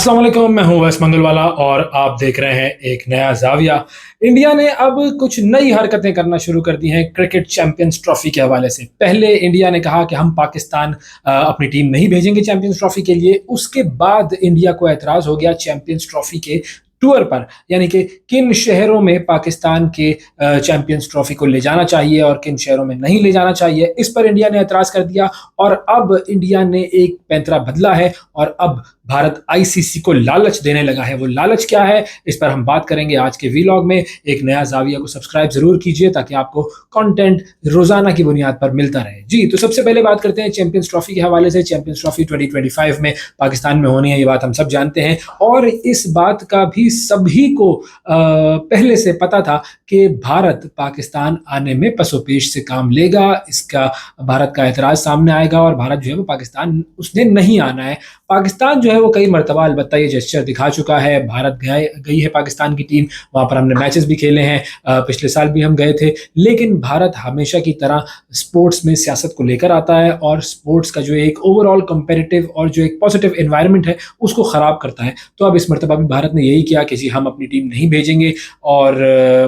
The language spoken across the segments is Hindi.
अस्सलाम वालेकुम, मैं हूं वैस मंगलवाला और आप देख रहे हैं एक नया जाविया। इंडिया ने अब कुछ नई हरकतें करना शुरू कर दी हैं क्रिकेट चैंपियंस ट्रॉफी के हवाले से। पहले इंडिया ने कहा कि हम पाकिस्तान अपनी टीम नहीं भेजेंगे चैंपियंस ट्रॉफी के लिए। उसके बाद इंडिया को एतराज़ हो गया चैंपियंस ट्रॉफी के टूर पर, यानी कि किन शहरों में पाकिस्तान के चैंपियंस ट्रॉफी को ले जाना चाहिए और किन शहरों में नहीं ले जाना चाहिए। इस पर इंडिया ने एतराज़ कर दिया और अब इंडिया ने एक पैंतरा बदला है और अब भारत आईसीसी को लालच देने लगा है। वो लालच क्या है, इस पर हम बात करेंगे आज के वीलॉग में। एक नया जाविया को सब्सक्राइब जरूर कीजिए ताकि आपको कंटेंट रोजाना की बुनियाद पर मिलता रहे। जी, तो सबसे पहले बात करते हैं चैंपियंस ट्रॉफी के हवाले से। चैंपियंस ट्रॉफी 2025 में पाकिस्तान में होनी है, ये बात हम सब जानते हैं और इस बात का भी सभी को पहले से पता था कि भारत पाकिस्तान आने में पसोपेश से काम लेगा। इसका भारत का एतराज सामने आएगा और भारत जो है वो पाकिस्तान उसने नहीं आना है। पाकिस्तान जो है वो कई मरतबा अलबत्ता ये जेस्चर दिखा चुका है। भारत गई है पाकिस्तान की टीम, वहाँ पर हमने मैचेस भी खेले हैं, पिछले साल भी हम गए थे। लेकिन भारत हमेशा की तरह स्पोर्ट्स में सियासत को लेकर आता है और स्पोर्ट्स का जो एक ओवरऑल कंपेरेटिव और जो एक पॉजिटिव एनवायरनमेंट है उसको ख़राब करता है। तो अब इस मरतबा भी भारत ने यही किया कि जी हम अपनी टीम नहीं भेजेंगे और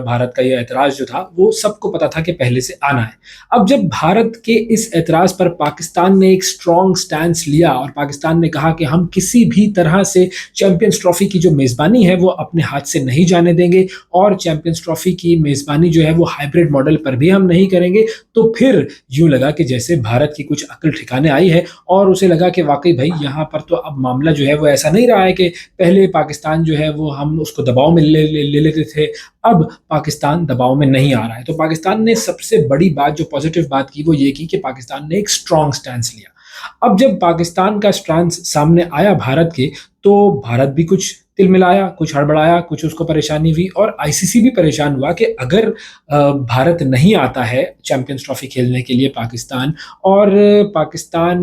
भारत का ये एतराज़ जो था वो सबको पता था कि पहले से आना है। अब जब भारत के इस एतराज़ पर पाकिस्तान ने एक स्ट्रॉन्ग स्टैंस लिया और पाकिस्तान ने कहा कि हम किसी भी तरह से चैंपियंस ट्रॉफी की जो मेज़बानी है वो अपने हाथ से नहीं जाने देंगे और चैंपियंस ट्रॉफी की मेज़बानी जो है वो हाइब्रिड मॉडल पर भी हम नहीं करेंगे, तो फिर यूं लगा कि जैसे भारत की कुछ अक्ल ठिकाने आई है और उसे लगा कि वाकई भाई यहाँ पर तो अब मामला जो है वो ऐसा नहीं रहा है कि पहले पाकिस्तान जो है वो हम उसको दबाव में ले लेते थे, अब पाकिस्तान दबाव में नहीं आ रहा है। तो पाकिस्तान ने सबसे बड़ी बात, जो पॉजिटिव बात की, वो ये की कि पाकिस्तान ने एक स्ट्रॉन्ग स्टैंस लिया। अब जब पाकिस्तान का स्टैंस सामने आया भारत के, तो भारत भी कुछ तिलमिलाया, कुछ हड़बड़ाया, कुछ उसको परेशानी हुई और आईसीसी भी परेशान हुआ कि अगर भारत नहीं आता है चैंपियंस ट्रॉफी खेलने के लिए पाकिस्तान, और पाकिस्तान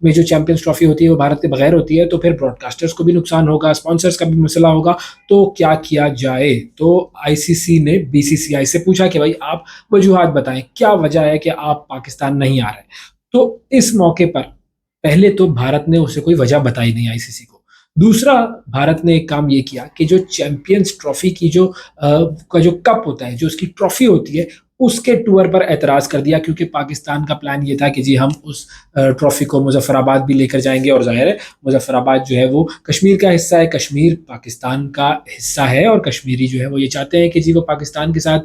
में जो चैंपियंस ट्रॉफी होती है वो भारत के बगैर होती है, तो फिर ब्रॉडकास्टर्स को भी नुकसान होगा, स्पॉन्सर्स का भी मसला होगा, तो क्या किया जाए। तो आईसीसी ने बीसीसीआई से पूछा कि भाई आप वजूहात बताएं, क्या वजह है कि आप पाकिस्तान नहीं आ रहे। तो इस मौके पर पहले तो भारत ने उसे कोई वजह बताई नहीं आईसीसी को। दूसरा, भारत ने एक काम ये किया कि जो चैंपियंस ट्रॉफी की का जो कप होता है, जो उसकी ट्रॉफी होती है, उसके टूर पर एतराज़ कर दिया, क्योंकि पाकिस्तान का प्लान ये था कि जी हम उस ट्रॉफी को मुजफ्फराबाद भी लेकर जाएंगे और ज़ाहिर है मुजफ्फराबाद जो है वो कश्मीर का हिस्सा है, कश्मीर पाकिस्तान का हिस्सा है और कश्मीरी जो है वो ये चाहते हैं कि जी वो पाकिस्तान के साथ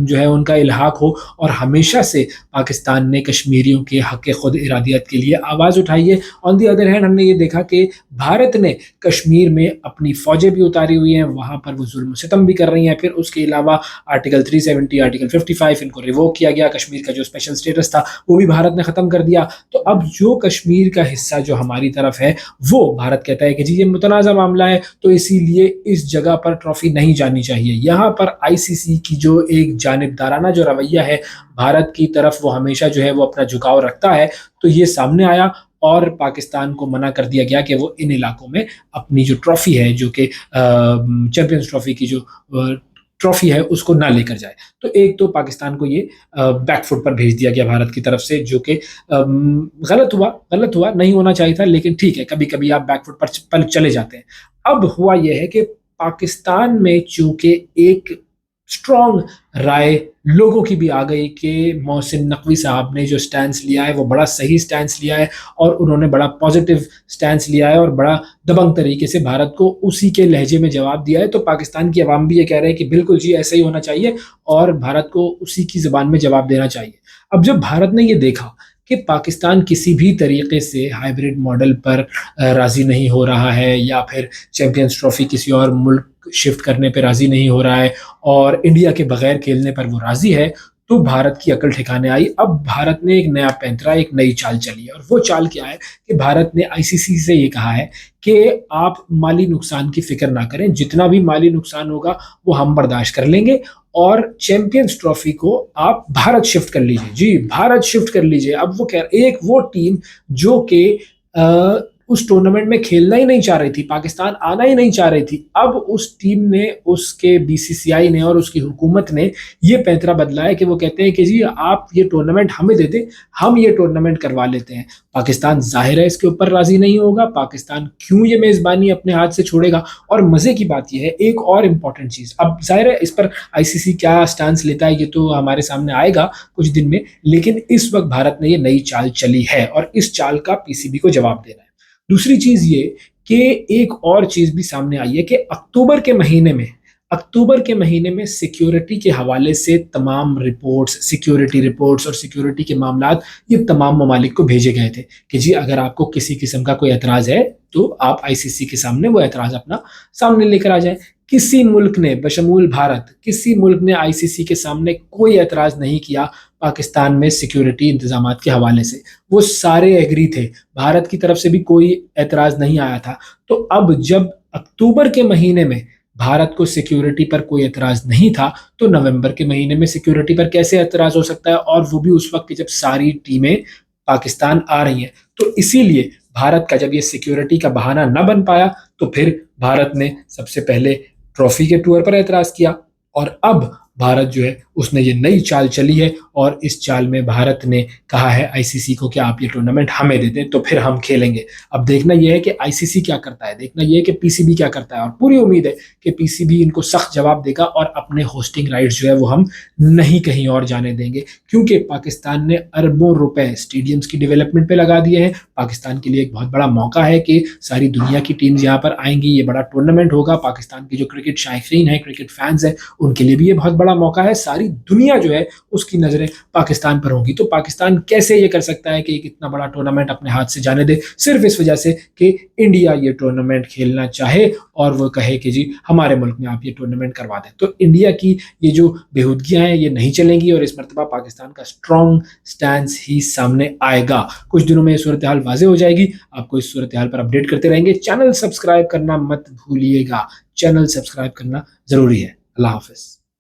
जो है उनका इल्हाक हो। और हमेशा से पाकिस्तान ने कश्मीरियों के हक़ खुद इरादियत के लिए आवाज़ उठाई है। ऑन दी अदर हैंड हमने ये देखा कि भारत ने कश्मीर में अपनी फ़ौजें भी उतारी हुई हैं, वहाँ पर वो जुल्म सितम भी कर रही हैं। फिर उसके अलावा आर्टिकल 370, आर्टिकल 55 इनको रिवोक किया गया। कश्मीर का जो स्पेशल स्टेटस था वो भी भारत ने ख़त्म कर दिया। तो अब जो कश्मीर का हिस्सा जो हमारी तरफ है वो भारत कहता है कि जी ये मुतनाज़ा मामला है, तो इसीलिए इस जगह पर ट्रॉफी नहीं जानी चाहिए। यहाँ पर आईसीसी की जो एक जानिबदाराना जो रवैया है भारत की तरफ, वो हमेशा जो है वो अपना झुकाव रखता है। तो ये सामने आया और पाकिस्तान को मना कर दिया गया कि वो इन इलाकों में अपनी जो ट्रॉफी है, जो कि चैंपियंस ट्रॉफी की जो ट्रॉफी है, उसको ना लेकर जाए। तो एक तो पाकिस्तान को ये बैकफुट पर भेज दिया गया भारत की तरफ से, जो कि गलत हुआ, नहीं होना चाहिए था, लेकिन ठीक है, कभी कभी आप बैकफुट पर चले जाते हैं। अब हुआ यह है कि पाकिस्तान में चूंकि एक स्ट्रॉन्ग राय लोगों की भी आ गई कि मोहसिन नकवी साहब ने जो स्टैंस लिया है वो बड़ा सही स्टैंस लिया है और उन्होंने बड़ा पॉजिटिव स्टैंस लिया है और बड़ा दबंग तरीके से भारत को उसी के लहजे में जवाब दिया है। तो पाकिस्तान की आवाम भी ये कह रहे हैं कि बिल्कुल जी ऐसा ही होना चाहिए और भारत को उसी की ज़बान में जवाब देना चाहिए। अब जब भारत ने ये देखा कि पाकिस्तान किसी भी तरीके से हाइब्रिड मॉडल पर राज़ी नहीं हो रहा है या फिर चैंपियंस ट्रॉफी किसी और मुल्क शिफ्ट करने पर राज़ी नहीं हो रहा है और इंडिया के बगैर खेलने पर वो राज़ी है, तो भारत की अकल ठिकाने आई। अब भारत ने एक नया पैंतरा, एक नई चाल चली है और वो चाल क्या है कि भारत ने आईसीसी से ये कहा है कि आप माली नुकसान की फिक्र ना करें, जितना भी माली नुकसान होगा वो हम बर्दाश्त कर लेंगे और चैंपियंस ट्रॉफी को आप भारत शिफ्ट कर लीजिए। जी, भारत शिफ्ट कर लीजिए। अब वो कह एक वो टीम जो कि उस टूर्नामेंट में खेलना ही नहीं चाह रही थी, पाकिस्तान आना ही नहीं चाह रही थी। अब उस टीम ने, उसके बीसीसीआई ने और उसकी हुकूमत ने ये पैंतरा बदला है कि वो कहते हैं कि जी आप ये टूर्नामेंट हमें दे दें, हम ये टूर्नामेंट करवा लेते हैं। पाकिस्तान जाहिर है इसके ऊपर राजी नहीं होगा। पाकिस्तान क्यों ये मेजबानी अपने हाथ से छोड़ेगा? और मजे की बात यह है, एक और इम्पॉर्टेंट चीज, अब जाहिर है इस पर आईसीसी क्या स्टांस लेता है ये तो हमारे सामने आएगा कुछ दिन में, लेकिन इस वक्त भारत ने ये नई चाल चली है और इस चाल का पीसीबी को जवाब देना है। दूसरी चीज ये कि एक और चीज भी सामने आई है कि अक्टूबर के महीने में सिक्योरिटी के हवाले से तमाम रिपोर्ट्स, सिक्योरिटी रिपोर्ट्स और सिक्योरिटी के मामलात ये तमाम ममालिक को भेजे गए थे कि जी अगर आपको किसी किस्म का कोई एतराज है तो आप आईसीसी के सामने वो एतराज अपना सामने लेकर आ जाए। किसी मुल्क ने, बशमूल भारत, किसी मुल्क ने आईसीसी के सामने कोई एतराज नहीं किया पाकिस्तान में सिक्योरिटी इंतजाम के हवाले से। वो सारे एग्री थे, भारत की तरफ से भी कोई एतराज नहीं आया था। तो अब जब अक्टूबर के महीने में भारत को सिक्योरिटी पर कोई एतराज नहीं था, तो नवंबर के महीने में सिक्योरिटी पर कैसे एतराज हो सकता है? और वो भी उस वक्त जब सारी टीमें पाकिस्तान आ रही हैं। तो इसीलिए भारत का जब ये सिक्योरिटी का बहाना न बन पाया तो फिर भारत ने सबसे पहले ट्रॉफी के टूर पर एतराज किया, और अब भारत जो है उसने ये नई चाल चली है और इस चाल में भारत ने कहा है आईसीसी को कि आप ये टूर्नामेंट हमें दे दें तो फिर हम खेलेंगे। अब देखना यह है कि आईसीसी क्या करता है, देखना यह है कि पीसीबी क्या करता है, और पूरी उम्मीद है कि पीसीबी इनको सख्त जवाब देगा और अपने होस्टिंग राइट्स जो है वो हम नहीं कहीं और जाने देंगे, क्योंकि पाकिस्तान ने अरबों रुपए स्टेडियम्स की डेवलपमेंट पे लगा दिए हैं। पाकिस्तान के लिए एक बहुत बड़ा मौका है कि सारी दुनिया की टीम्स यहाँ पर आएंगी, ये बड़ा टूर्नामेंट होगा। पाकिस्तान के जो क्रिकेट शायकीन है, क्रिकेट फैंस है, उनके लिए भी ये बहुत बड़ा मौका है। सारी दुनिया जो है उसकी नजरें पाकिस्तान पर होंगी। तो पाकिस्तान कैसे ये कर सकता है कि एक इतना बड़ा टूर्नामेंट अपने हाथ से जाने दे, सिर्फ इस वजह से कि इंडिया ये टूर्नामेंट खेलना चाहे और वो कहे कि जी हमारे मुल्क में आप ये टूर्नामेंट करवा दें। तो इंडिया की ये जो बेहूदगियां हैं ये नहीं चलेंगी और इस मरतबा पाकिस्तान का स्ट्रॉन्ग स्टैंड ही सामने आएगा। कुछ दिनों में ये सूरत हाल वाजे हो जाएगी, आपको इस सूरत हाल पर अपडेट करते रहेंगे। चैनल सब्सक्राइब करना मत भूलिएगा, चैनल सब्सक्राइब करना जरूरी है। अल्लाह हाफिज।